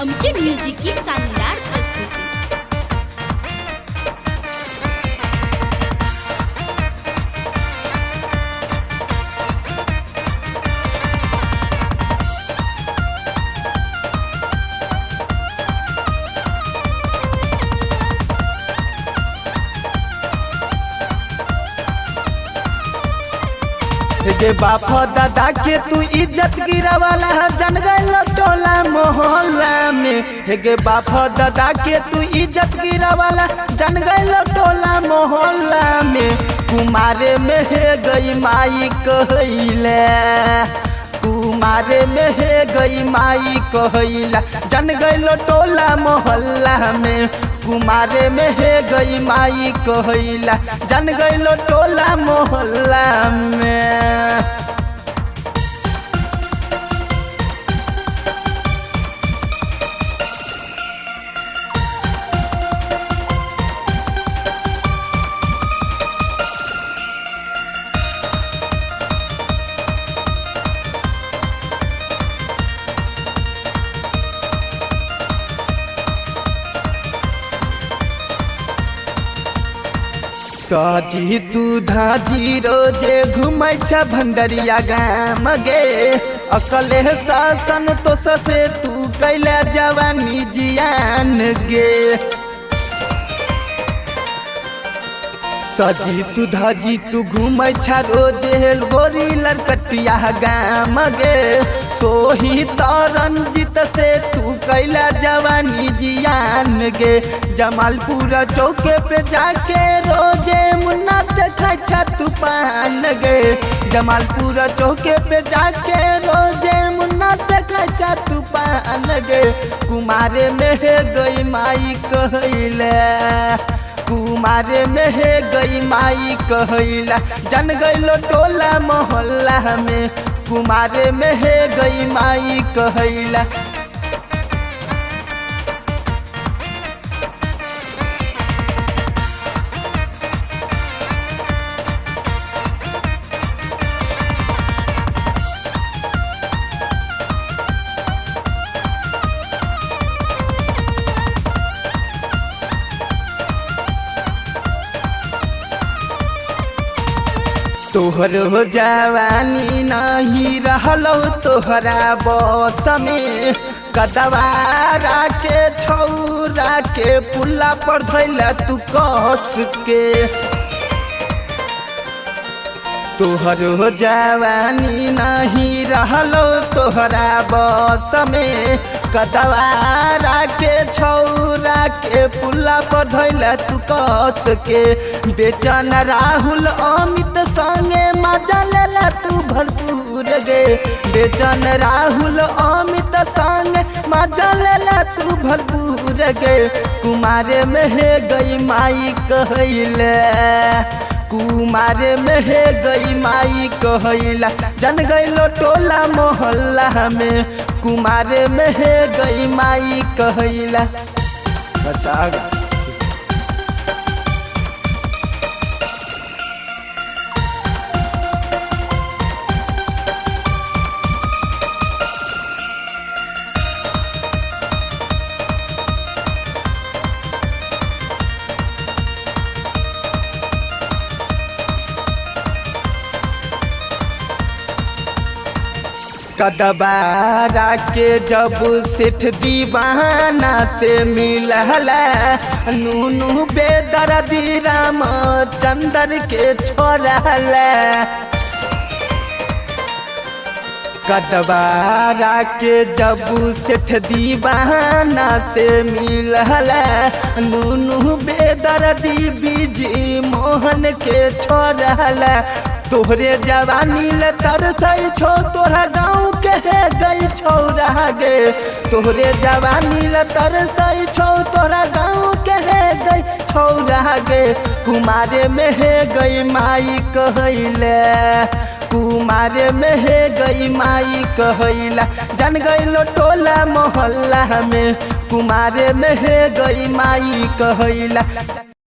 Amjad music की शानदार प्रस्तुति। गे बाप दादा के तू इज्जत गिरावाला जन गइल टोला मोहल्ला में। गे बाप दादा के तू इज्जत गिरावाला जन गइल टोला मोहल्ला में। कुमारे में है गई माई कहैला, कुमारे में है गई माई कहैला जन गइल टोला मोहल्ला में। कुमारे में है गई माई कहैला जन गइल टोला मोहल्ला में। सजी तू धाजी रोजे घूमै छ भंडरिया गाम गे। अकले शासन तो ससे तू कैला जवानी जियान गे। सजी तू धाजी तू घूमै छ रोजे गोरी लड़कटिया गाम गे। सोही तरंजित से तू कैला जवानी जियान गे। जमालपुरा चौके पे जाके रोजे मुन्ना देखा छ तू पान गे। जमालपुरा चौके पे जाके रोजे मुन्ना देखा छ तू पान गे। कुमारे में है गई माई कहैला, कुमारे में है गई माई कहैला जन गइल टोला मोहल्ला में। कुमारे में है गई माई कहैला। तोहर हो जवानी नहीं रहलो तोहरा बस में। कदवारा के छौरा के पुल्ला पर धैला तू कस के। तोहर हो जवानी नहीं रहलो तोहरा बस में। कदवारा के छौरा के पुल्ला पर धैला तू कस के। बेचन राहुल अमित संगे मजा लेला तू भरपूर गे। बेचन राहुल अमित संगे मजा लेला तू भरपूर गे। कुमारे में है गई माई कहैला, कुमारे में है गई माई कहैला जन गइल टोला मोहल्ला में। कुमारे में है गई माई कहैला। बचा कदबारा के जब सेठ दीवाना से मिलला। नूनू बेदर्दी राम चंदर के छोड़ला। कदबारा के जब सेठ दीवाना से मिलला। नूनू बेदर्दी बीजी मोहन के छोड़ला। तोहरे जवानी ले तरसै छो तोरा गाँव के है गई छौरा गे। तोहरे जवानी ले तरसै छो तोरा गाँव के है गई छौरा गे। कुमारे में है गई माई कहैला, कुमारे में है गई माई कहैला जन गइल टोला मोहल्ला में। कुमारे में है गई माई कहैला।